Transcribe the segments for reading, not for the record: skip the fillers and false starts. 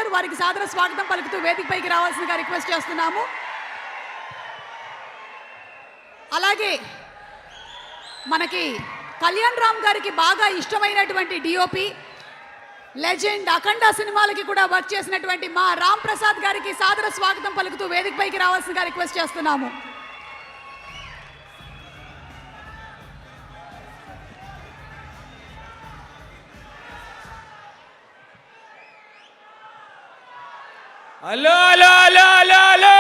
గారు, వారికి సాదర స్వాగతం పలుకుతూ వేదికపైకి రావాల్సిందిగా రిక్వెస్ట్ చేస్తున్నాము. అలాగే మనకి కళ్యాణ్ రామ్ గారికి బాగా ఇష్టమైనటువంటి డిఓపి, లెజెండ్, అఖండ సినిమాలకి కూడా వర్క్ చేసినటువంటి మా రామ్ ప్రసాద్ గారికి సాదర స్వాగతం పలుకుతూ వేదికపైకి రావాల్సిందిగా రిక్వెస్ట్ చేస్తున్నాము. Hello hello hello hello hello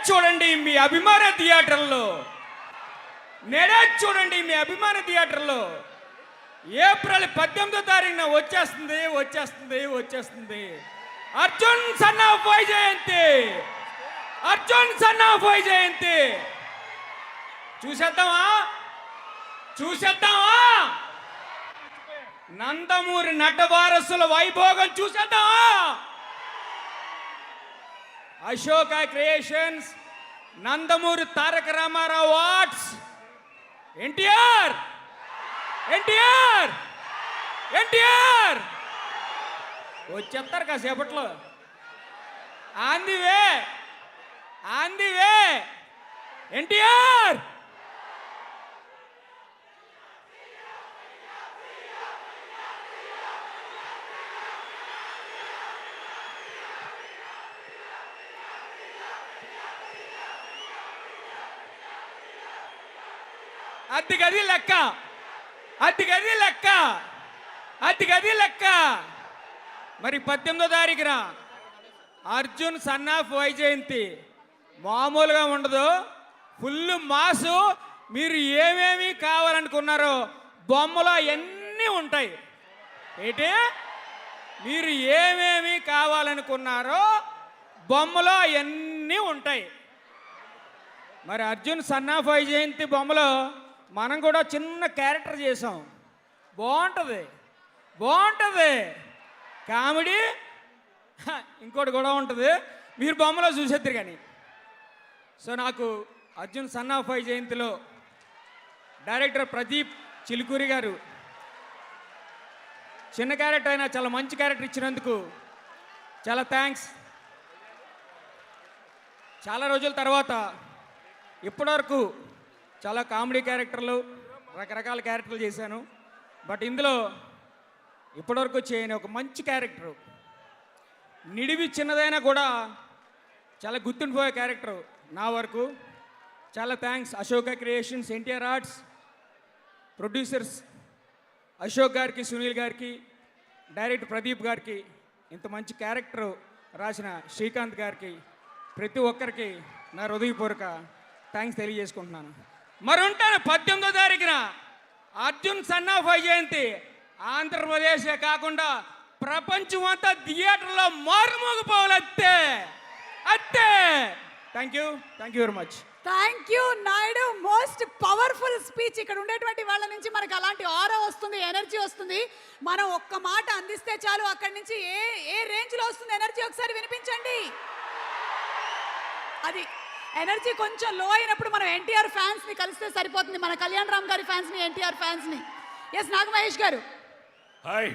చూడండి మీ అభిమాన థియేటర్లో, చూడండి మీ అభిమాన థియేటర్లో ఏప్రిల్ 18వ తారీఖున వచ్చేస్తుంది వచ్చేస్తుంది వచ్చేస్తుంది Arjun son of Vyjayanthi, Arjun son of Vyjayanthi. చూసేద్దామా చూసేద్దామా నందమూరి నటవారసుల వైభోగం చూసేద్దామా. Ashoka creations, Nandamuri Taraka Rama Rao arts, NTR NTR NTR వచ్చేస్తారు కాసేపట్లో. On the way NTR. అతిగది లెక్క, అతిగది లెక్క, అతిగది లెక్క. మరి 18వ తారీఖున అర్జున్ సన్ ఆఫ్ వైజయంతి మామూలుగా ఉండదు, ఫుల్ మాసు. మీరు ఏమేమి కావాలనుకున్నారో బొమ్మలో అన్నీ ఉంటాయి. ఏంటి మీరు ఏమేమి కావాలనుకున్నారో బొమ్మలో అవన్నీ ఉంటాయి. మరి అర్జున్ సన్ ఆఫ్ వైజయంతి బొమ్మలో మనం కూడా చిన్న క్యారెక్టర్ చేసాం. బాగుంటుంది బాగుంటుంది కామెడీ. ఇంకోటి కూడా ఉంటుంది, మీరు బొమ్మలో చూసేద్దరు కానీ. సో నాకు అర్జున్ సన్ ఆఫ్ వైజయంతిలో డైరెక్టర్ ప్రదీప్ చిలుకూరి గారు చిన్న క్యారెక్టర్ అయినా చాలా మంచి క్యారెక్టర్ ఇచ్చినందుకు చాలా థ్యాంక్స్. చాలా రోజుల తర్వాత ఇప్పటివరకు చాలా కామెడీ క్యారెక్టర్లు, రకరకాల క్యారెక్టర్లు చేశాను. బట్ ఇందులో ఇప్పటివరకు చేయని ఒక మంచి క్యారెక్టరు, నిడివి చిన్నదైనా కూడా చాలా గుర్తుండిపోయే క్యారెక్టరు నా వరకు. చాలా thanks Ashoka creations, NTR arts, producers Ashok గారికి, సునీల్ గారికి, డైరెక్టర్ ప్రదీప్ గారికి, ఇంత మంచి క్యారెక్టర్ రాసిన శ్రీకాంత్ గారికి, ప్రతి ఒక్కరికి నా హృదయపూర్వక థ్యాంక్స్ తెలియజేసుకుంటున్నాను. మరి ఉంటాను 18వ తారీఖున అర్జున్ సన్ ఆఫ్ వైజయంతి ఆంధ్రప్రదేశే కాకుండా ప్రపంచం అంతా థియేటర్లో మారుమోగిపోవాలి. అంతే అంతే. Thank you very much. Thank you Naidu. Most powerful speech. ఇక్కడ ఉండేటువంటి వాళ్ళ నుంచి మనకు అలాంటి ఆరా వస్తుంది, ఎనర్జీ వస్తుంది. మనం ఒక్క మాట అందిస్తే చాలు, అక్కడి నుంచి ఏ రేంజ్లో వస్తుంది ఎనర్జీ ఒకసారి వినిపించండి. అది ఎనర్జీ కొంచెం లో అయినప్పుడు మనం ఎన్టీఆర్ ఫ్యాన్స్ని కలిస్తే సరిపోతుంది, మన కళ్యాణ్ రామ్ గారి ఫ్యాన్స్ని, ఎన్టీఆర్ ఫ్యాన్స్ని. ఎస్ నాగమహేష్ గారు. హాయ్.